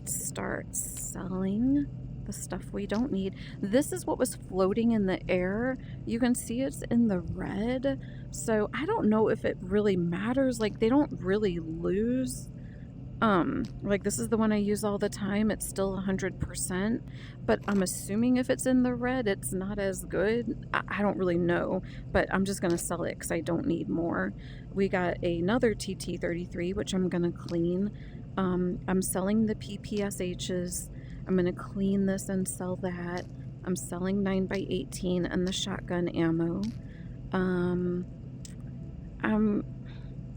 let's start selling the stuff we don't need. This is what was floating in the air. You can see it's in the red. So I don't know if it really matters. Like they don't really lose. Like this is the one I use all the time. It's still 100%, but I'm assuming if it's in the red, it's not as good. I don't really know, but I'm just gonna sell it because I don't need more. We got another TT33, which I'm gonna clean. I'm selling the PPSHs. I'm gonna clean this and sell that. I'm selling 9x18 and the shotgun ammo. Um, I'm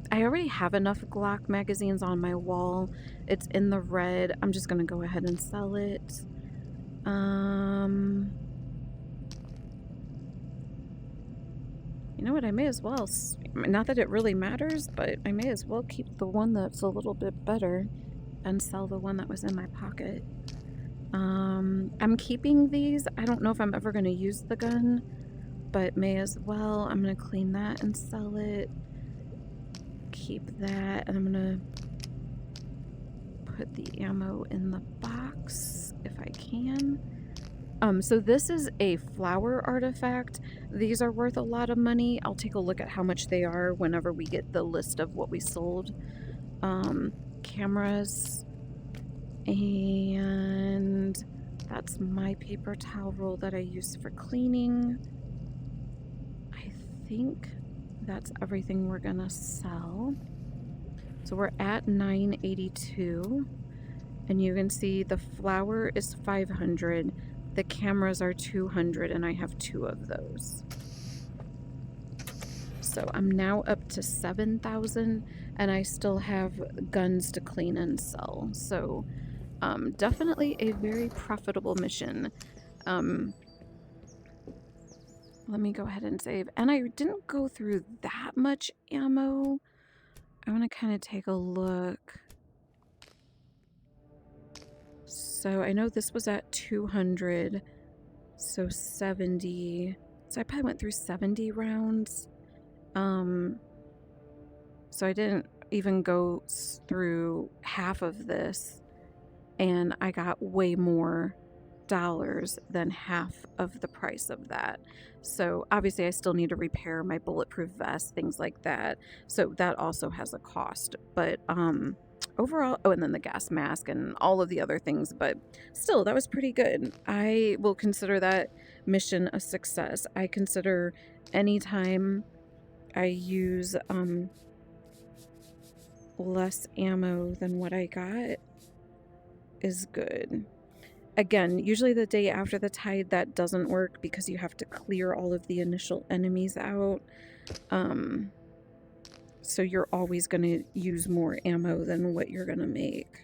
I already have enough Glock magazines on my wall. It's in the red. I'm just gonna go ahead and sell it. You know what? I may as well. Not that it really matters, but I may as well keep the one that's a little bit better and sell the one that was in my pocket. I'm keeping these. I don't know if I'm ever gonna use the gun, but may as well. I'm gonna clean that and sell it. Keep that, and I'm gonna put the ammo in the box if I can. So this is a flower artifact. These are worth a lot of money. I'll take a look at how much they are whenever we get the list of what we sold. Cameras, and that's my paper towel roll that I use for cleaning. I think that's everything we're gonna sell. So we're at 982, and you can see the flour is 500, the cameras are 200, and I have 2 of those. So I'm now up to 7,000, and I still have guns to clean and sell. So definitely a very profitable mission. Let me go ahead and save. And I didn't go through that much ammo. I want to kind of take a look. So I know this was at 200, so 70. So I probably went through 70 rounds. So I didn't even go through half of this, and I got way more dollars than half of the price of that. So obviously I still need to repair my bulletproof vest, things like that. So that also has a cost. But overall, oh, and then the gas mask and all of the other things, but still, that was pretty good. I will consider that mission a success. I consider anytime I use less ammo than what I got is good. Again, usually the day after the tide, that doesn't work because you have to clear all of the initial enemies out. So you're always going to use more ammo than what you're going to make.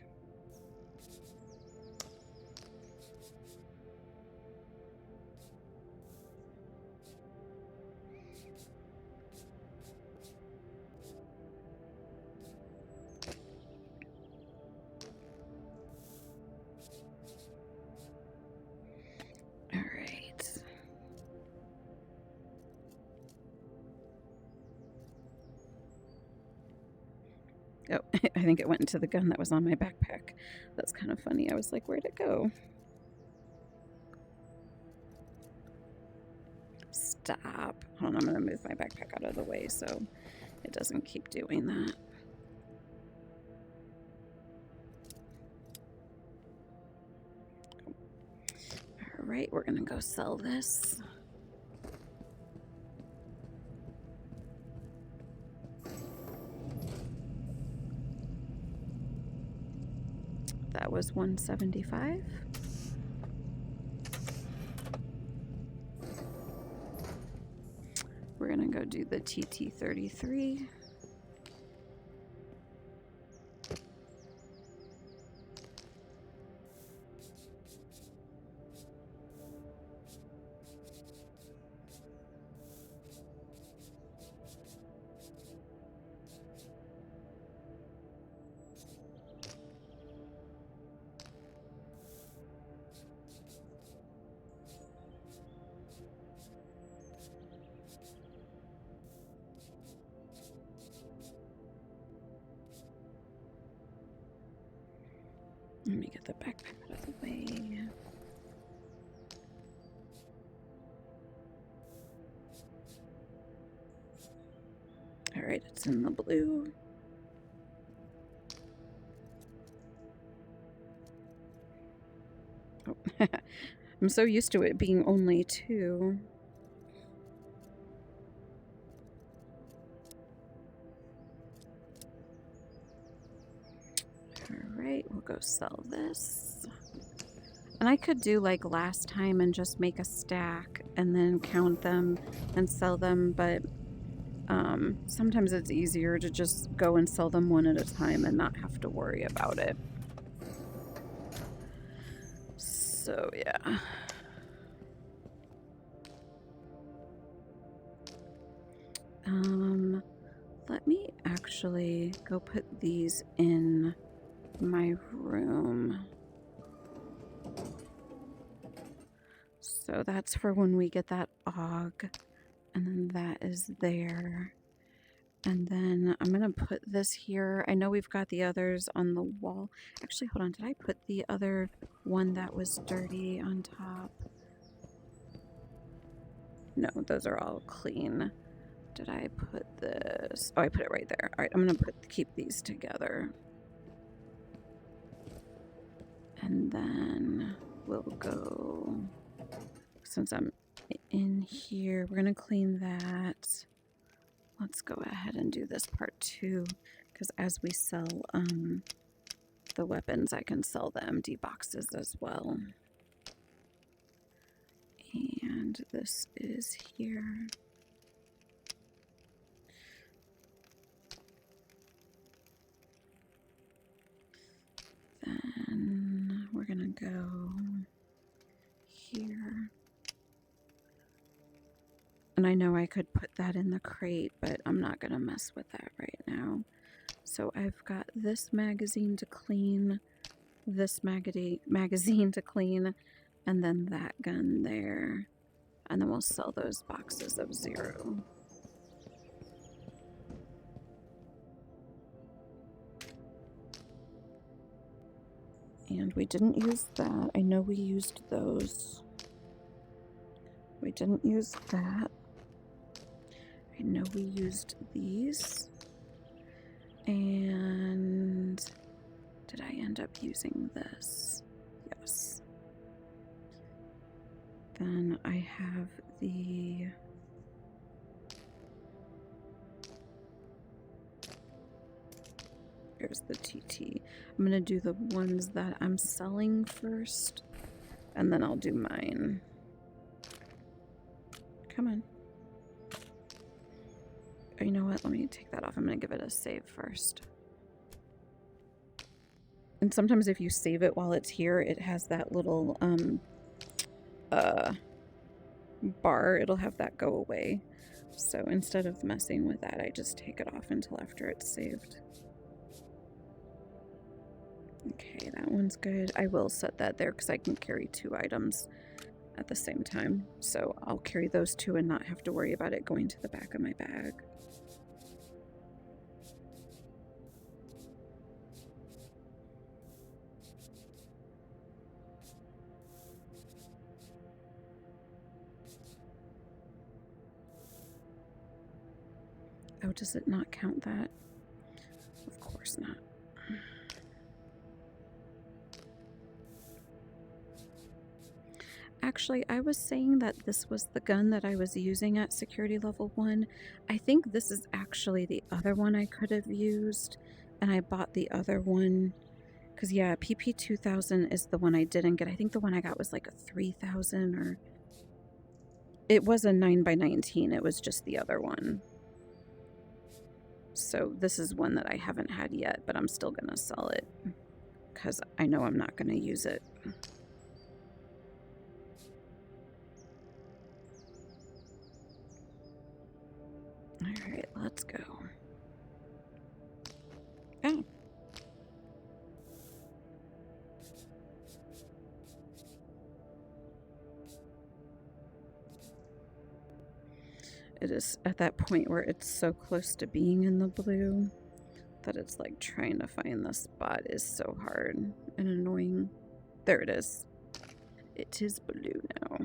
All right. Oh, I think it went into the gun that was on my backpack. That's kind of funny. I was like, where'd it go? Stop. Hold on, I'm going to move my backpack out of the way so it doesn't keep doing that. All right, we're going to go sell this. That was 175. We're gonna go do the TT33. Let me get the backpack out of the way. All right, it's in the blue. Oh. I'm so used to it being only 2. Alright, we'll go sell this. And I could do like last time and just make a stack and then count them and sell them, but sometimes it's easier to just go and sell them one at a time and not have to worry about it. So yeah. Let me actually go put these in my room. So that's for when we get that AUG, and then that is there. And then I'm gonna put this here. I know we've got the others on the wall. Actually, hold on, did I put the other one that was dirty on top? No, those are all clean. Did I put this? Oh, I put it right there. All right, I'm gonna keep these together. And then we'll go, since I'm in here, we're gonna clean that. Let's go ahead and do this part too, because as we sell the weapons, I can sell the empty boxes as well. And this is here. Then we're gonna go here. And I know I could put that in the crate, but I'm not gonna mess with that right now. So I've got this magazine to clean, this magazine to clean, and then that gun there. And then we'll sell those boxes of 0. And we didn't use that. I know we used those. We didn't use that. I know we used these. And did I end up using this? Yes. Then I have the... Here's the TT. I'm gonna do the ones that I'm selling first, and then I'll do mine. Come on. Oh, you know what? Let me take that off. I'm gonna give it a save first. And sometimes if you save it while it's here, it has that little bar. It'll have that go away. So instead of messing with that, I just take it off until after it's saved. Okay, that one's good. I will set that there because I can carry 2 items at the same time. So I'll carry those 2 and not have to worry about it going to the back of my bag. Oh, does it not count that? Of course not. Actually, I was saying that this was the gun that I was using at security level 1. I think this is actually the other one I could have used, and I bought the other one. Because, yeah, PP 2000 is the one I didn't get. I think the one I got was like a 3000 or... It was a 9x19. It was just the other one. So this is one that I haven't had yet, but I'm still going to sell it. Because I know I'm not going to use it. Alright, let's go. Oh. It is at that point where it's so close to being in the blue. that it's like trying to find the spot is so hard and annoying. There it is. It is blue now.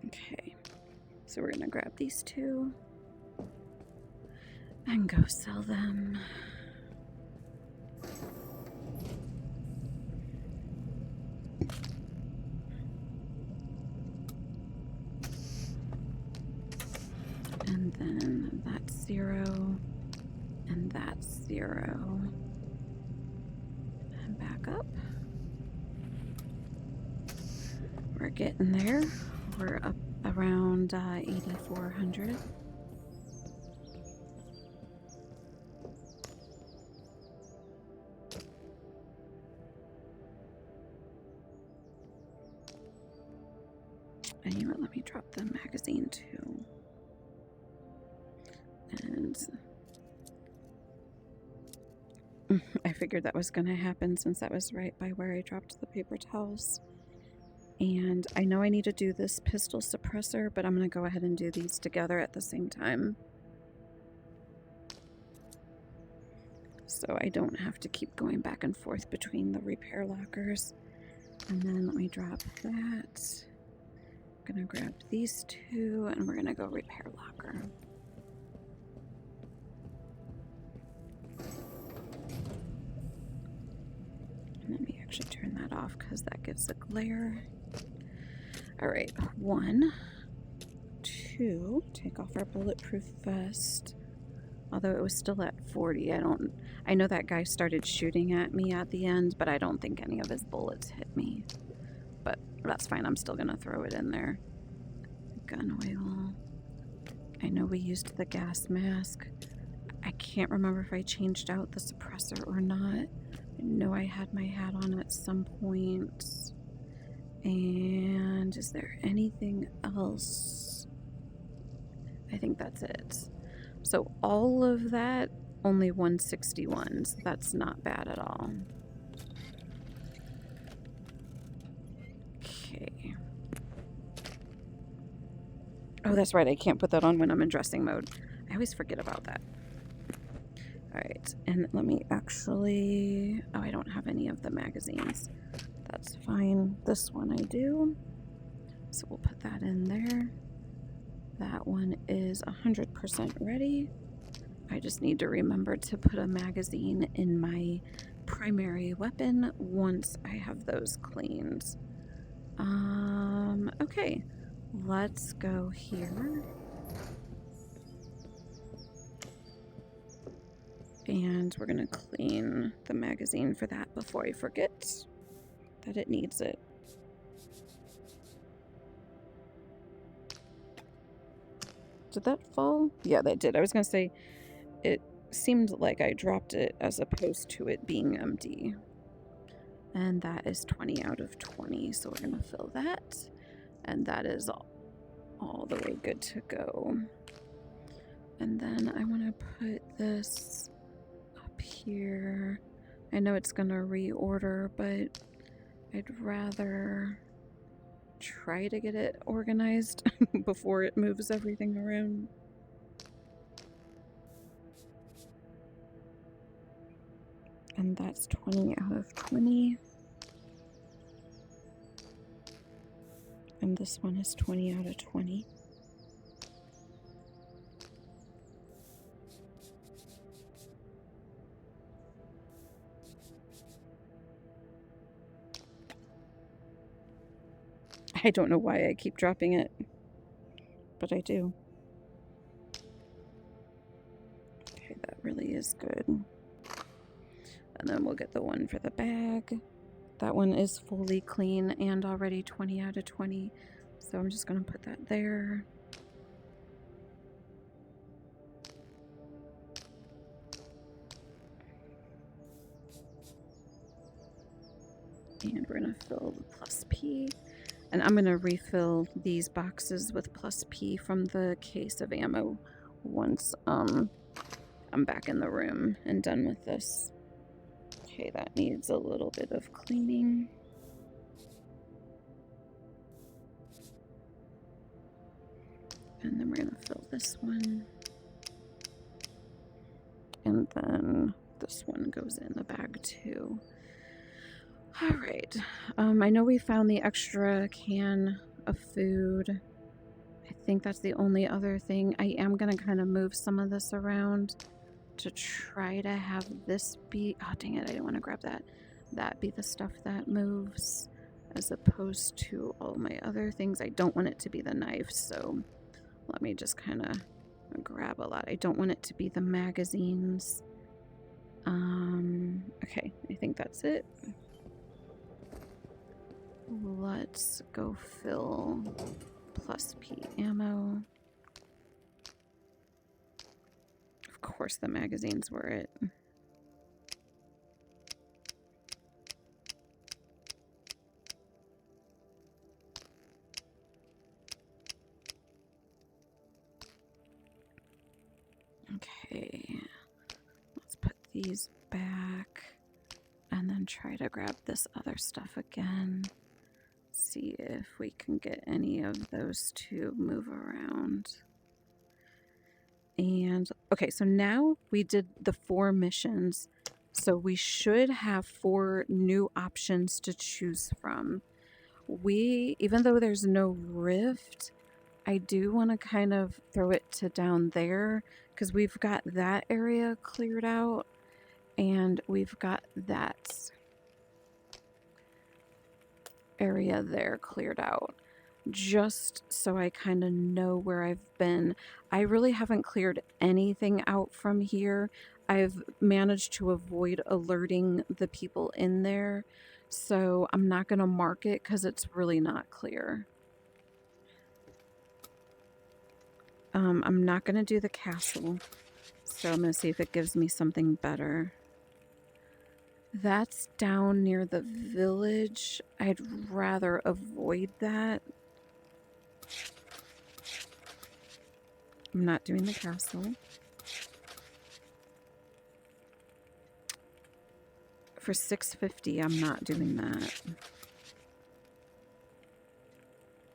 Okay, so we're gonna grab these two and go sell them. And then that's 0, and that's 0. And back up. We're getting there. We're up around 8,400. And you know what, let me drop the magazine too. And I figured that was going to happen since that was right by where I dropped the paper towels. And I know I need to do this pistol suppressor, but I'm going to go ahead and do these together at the same time. So I don't have to keep going back and forth between the repair lockers. And then let me drop that. I'm going to grab these two and we're going to go repair locker. And let me actually turn that off because that gives a glare. All right, 1, 2, take off our bulletproof vest. Although it was still at 40, I know that guy started shooting at me at the end, but I don't think any of his bullets hit me. But that's fine, I'm still gonna throw it in there. Gun oil. I know we used the gas mask. I can't remember if I changed out the suppressor or not. I know I had my hat on at some point. And is there anything else? I think that's it. So all of that, only 161s. That's not bad at all. Okay. Oh, that's right. I can't put that on when I'm in dressing mode. I always forget about that. All right. And let me actually... Oh, I don't have any of the magazines. That's fine. This one I do. So we'll put that in there. That one is 100% ready. I just need to remember to put a magazine in my primary weapon once I have those cleaned. Okay, let's go here. And we're gonna clean the magazine for that before I forget that it needs it. Did that fall? Yeah, that did. I was gonna say, it seemed like I dropped it as opposed to it being empty. And that is 20 out of 20, so we're gonna fill that. And that is all the way good to go. And then I wanna put this up here. I know it's gonna reorder, but I'd rather try to get it organized before it moves everything around. And that's 20 out of 20. And this one is 20 out of 20. I don't know why I keep dropping it, but I do. Okay, that really is good. And then we'll get the one for the bag. That one is fully clean and already 20 out of 20. So I'm just going to put that there. And we're going to fill the plus P. And I'm going to refill these boxes with plus P from the case of ammo once I'm back in the room and done with this. Okay, that needs a little bit of cleaning. And then we're gonna fill this one. And then this one goes in the bag too. All right. I know we found the extra can of food. I think that's the only other thing. I am gonna kind of move some of this around to try to have this be, oh dang it, I didn't want to grab that. That be the stuff that moves as opposed to all my other things. I don't want it to be the knife, so let me just kind of grab a lot. I don't want it to be the magazines. Okay, I think that's it. Let's go fill plus P ammo. Of course the magazines were it. Okay, let's put these back and then try to grab this other stuff again. See if we can get any of those to move around. And okay, so now we did the 4 missions, so we should have 4 new options to choose from. Even though there's no rift, I do want to kind of throw it to down there because we've got that area cleared out and we've got that area there cleared out, just so I kind of know where I've been. I really haven't cleared anything out from here. I've managed to avoid alerting the people in there, so I'm not going to mark it because it's really not clear. I'm not going to do the castle, so I'm going to see if it gives me something better. That's down near the village. I'd rather avoid that. I'm not doing the castle. For $6.50, I'm not doing that.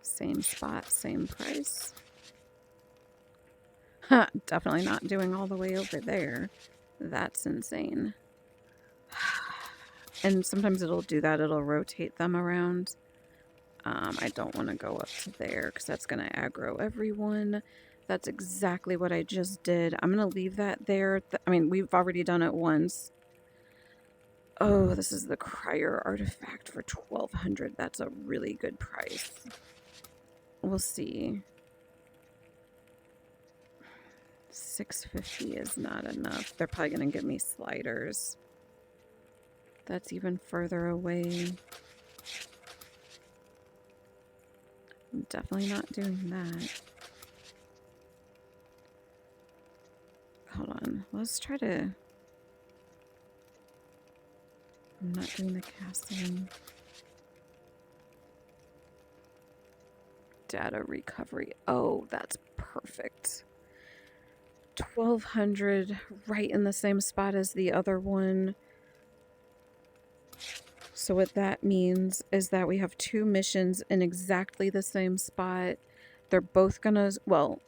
Same spot, same price. Huh, definitely not doing all the way over there. That's insane. And sometimes it'll do that. It'll rotate them around. I don't want to go up to there because that's going to aggro everyone. That's exactly what I just did. I'm going to leave that there. I mean, we've already done it once. Oh, this is the Crier artifact for $1,200. That's a really good price. We'll see. $6.50 is not enough. They're probably going to give me sliders. That's even further away. I'm definitely not doing that. Hold on. Let's try to... I'm not doing the casting. Data recovery. Oh, that's perfect. 1,200, right in the same spot as the other one. So what that means is that we have 2 missions in exactly the same spot. They're both gonna, well,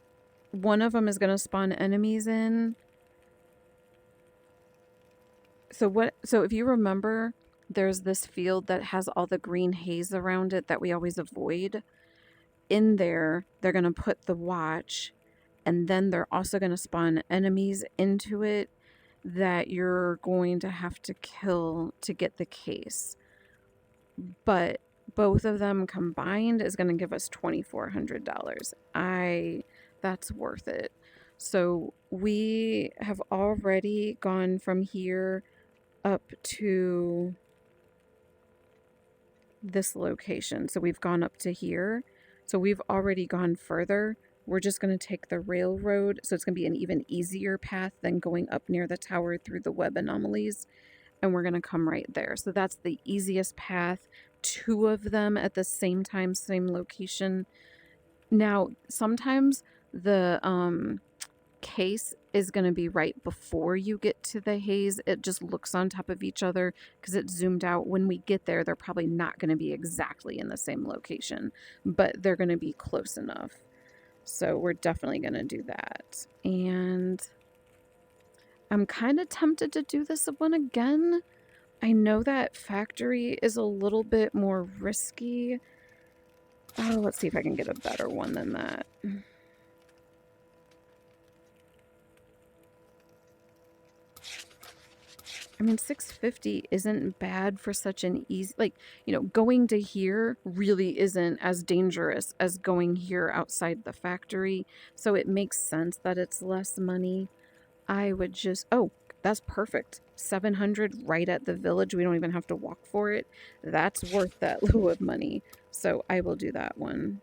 one of them is gonna spawn enemies in. So if you remember, there's this field that has all the green haze around it that we always avoid. In there, they're gonna put the watch, and then they're also gonna spawn enemies into it that you're going to have to kill to get the case. But both of them combined is going to give us $2,400. That's worth it. So we have already gone from here up to this location. So we've gone up to here. So we've already gone further. We're just going to take the railroad. So it's going to be an even easier path than going up near the tower through the web anomalies. And we're going to come right there. So that's the easiest path. 2 of them at the same time, same location. Now, sometimes the case is going to be right before you get to the haze. It just looks on top of each other because it's zoomed out. When we get there, they're probably not going to be exactly in the same location, but they're going to be close enough. So we're definitely going to do that. And I'm kind of tempted to do this one again. I know that factory is a little bit more risky. Oh, let's see if I can get a better one than that. I mean, 650 isn't bad for such an easy, like, you know, going to here really isn't as dangerous as going here outside the factory. So it makes sense that it's less money. I would just, oh, that's perfect. 700 right at the village. We don't even have to walk for it. That's worth that little of money. So I will do that one.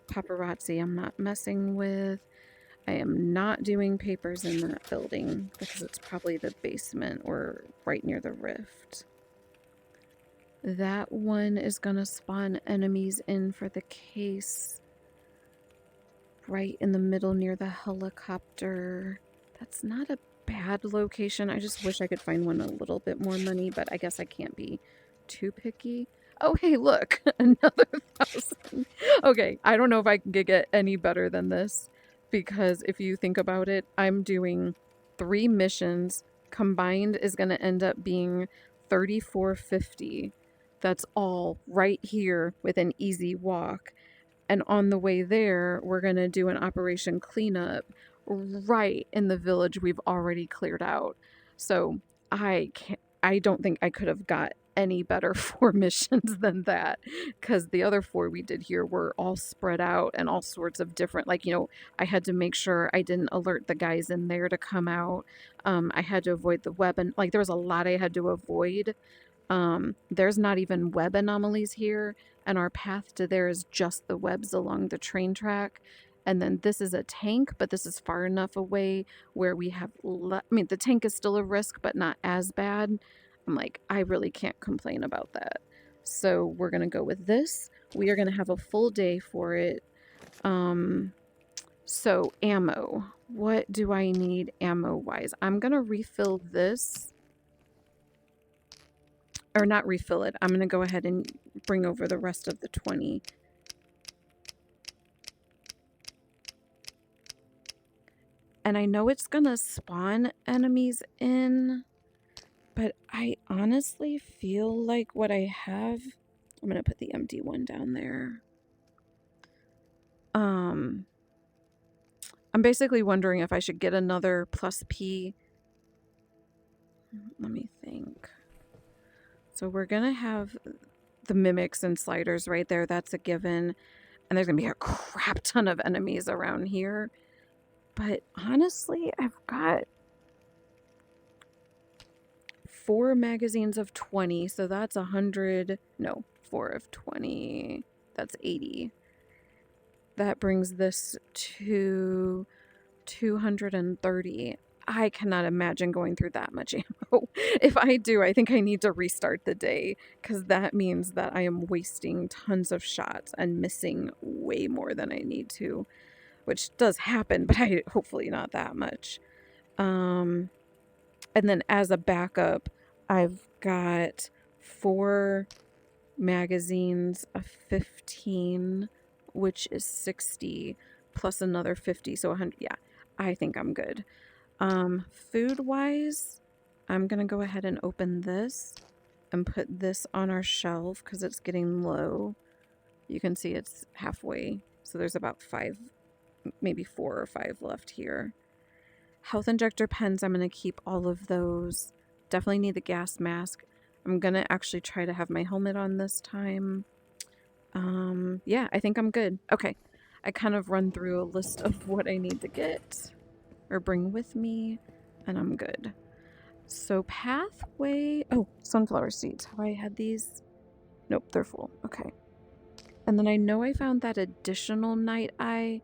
Paparazzi, I'm not messing with. I am not doing papers in that building because it's probably the basement or right near the rift. That one is going to spawn enemies in for the case. Right in the middle near the helicopter. That's not a bad location. I just wish I could find one a little bit more money, but I guess I can't be too picky. Oh, hey, look, another 1,000. Okay, I don't know if I can get any better than this, because if you think about it, I'm doing 3 missions. Combined is going to end up being 3450. That's all right here with an easy walk. And on the way there, we're going to do an operation cleanup right in the village we've already cleared out. So I don't think I could have got any better 4 missions than that, because the other 4 we did here were all spread out and all sorts of different, like, you know, I had to make sure I didn't alert the guys in there to come out. I had to avoid the weapon, like there was a lot I had to avoid. There's not even web anomalies here, and our path to there is just the webs along the train track. And then this is a tank, but this is far enough away where we have, I mean, the tank is still a risk, but not as bad. I'm like, I really can't complain about that. So we're going to go with this. We are going to have a full day for it. So ammo. What do I need ammo-wise? I'm going to refill this. Or not refill it. I'm going to go ahead and bring over the rest of the 20. And I know it's going to spawn enemies in, but I honestly feel like what I have... I'm going to put the empty one down there. I'm basically wondering if I should get another plus P. Let me think. So we're going to have the mimics and sliders right there. That's a given. And there's going to be a crap ton of enemies around here. But honestly, I've got 4 magazines of 20. So that's 100. No, 4 of 20. That's 80. That brings this to 230. I cannot imagine going through that much ammo. If I do, I think I need to restart the day, because that means that I am wasting tons of shots and missing way more than I need to, which does happen, but hopefully not that much. And then as a backup, I've got 4 magazines of 15, which is 60, plus another 50, so 100. Yeah, I think I'm good. Food-wise, I'm going to go ahead and open this and put this on our shelf because it's getting low. You can see it's halfway, so there's about 5, maybe 4 or 5 left here. Health injector pens, I'm going to keep all of those. Definitely need the gas mask. I'm going to actually try to have my helmet on this time. Yeah, I think I'm good. Okay, I kind of run through a list of what I need to get or bring with me, and I'm good. So pathway, oh, sunflower seeds. Have I had these? Nope, they're full. Okay. And then I know I found that additional night eye.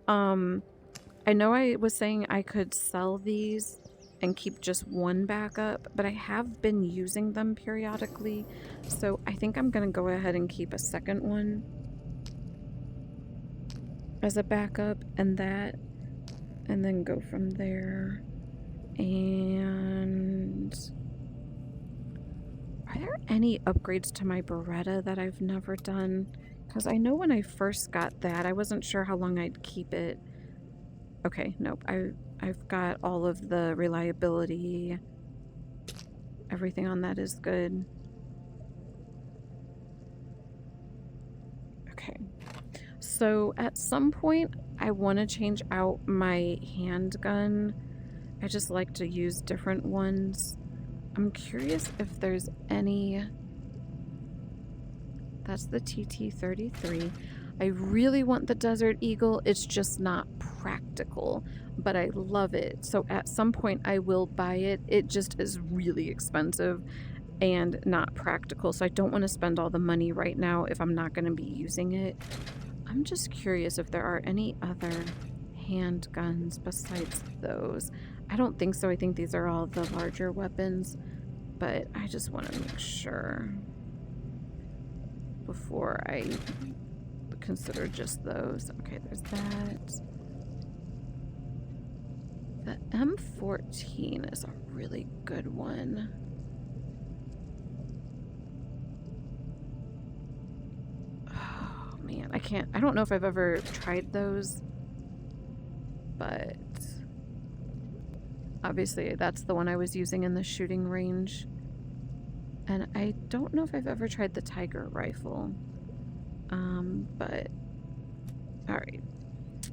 I know I was saying I could sell these and keep just 1 backup, but I have been using them periodically, so I think I'm gonna go ahead and keep a second one as a backup, and that. and then go from there. And are there any upgrades to my Beretta that I've never done? Because I know when I first got that, I wasn't sure how long I'd keep it. Okay, nope. I've got all of the reliability. Everything on that is good. Okay. So at some point, I want to change out my handgun. I just like to use different ones. I'm curious if there's any... That's the TT-33. I really want the Desert Eagle. It's just not practical, but I love it. So at some point I will buy it. It just is really expensive and not practical. So I don't want to spend all the money right now if I'm not going to be using it. I'm just curious if there are any other handguns besides those. I don't think so. I think these are all the larger weapons, but I just want to make sure before I consider just those. Okay, there's that. The M14 is a really good one. Oh man, I don't know if I've ever tried those, but obviously that's the one I was using in the shooting range. And I don't know if I've ever tried the Tiger rifle. But alright.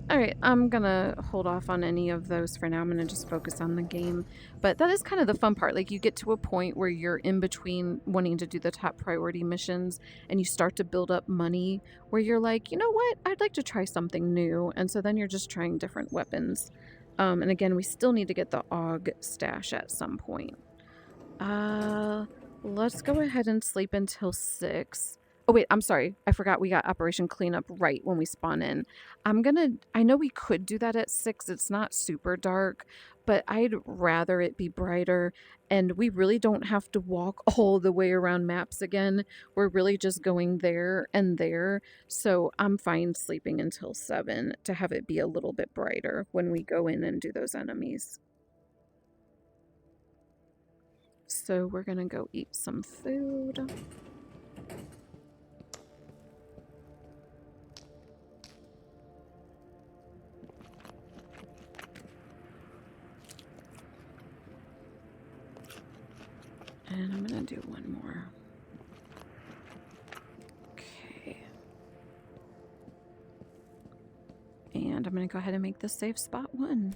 Alright, I'm gonna hold off on any of those for now. I'm gonna just focus on the game. But that is kind of the fun part. Like, you get to a point where you're in between wanting to do the top priority missions and you start to build up money where you're like, you know what? I'd like to try something new. And so then you're just trying different weapons. And again, we still need to get the AUG stash at some point. Let's go ahead and sleep until 6. Oh wait, I'm sorry. I forgot we got Operation Cleanup right when we spawn in. I know we could do that at 6. It's not super dark, but I'd rather it be brighter, and we really don't have to walk all the way around maps again. We're really just going there and there. So I'm fine sleeping until 7 to have it be a little bit brighter when we go in and do those enemies. So we're gonna go eat some food. And I'm gonna do one more. Okay. And I'm gonna go ahead and make this save spot 1.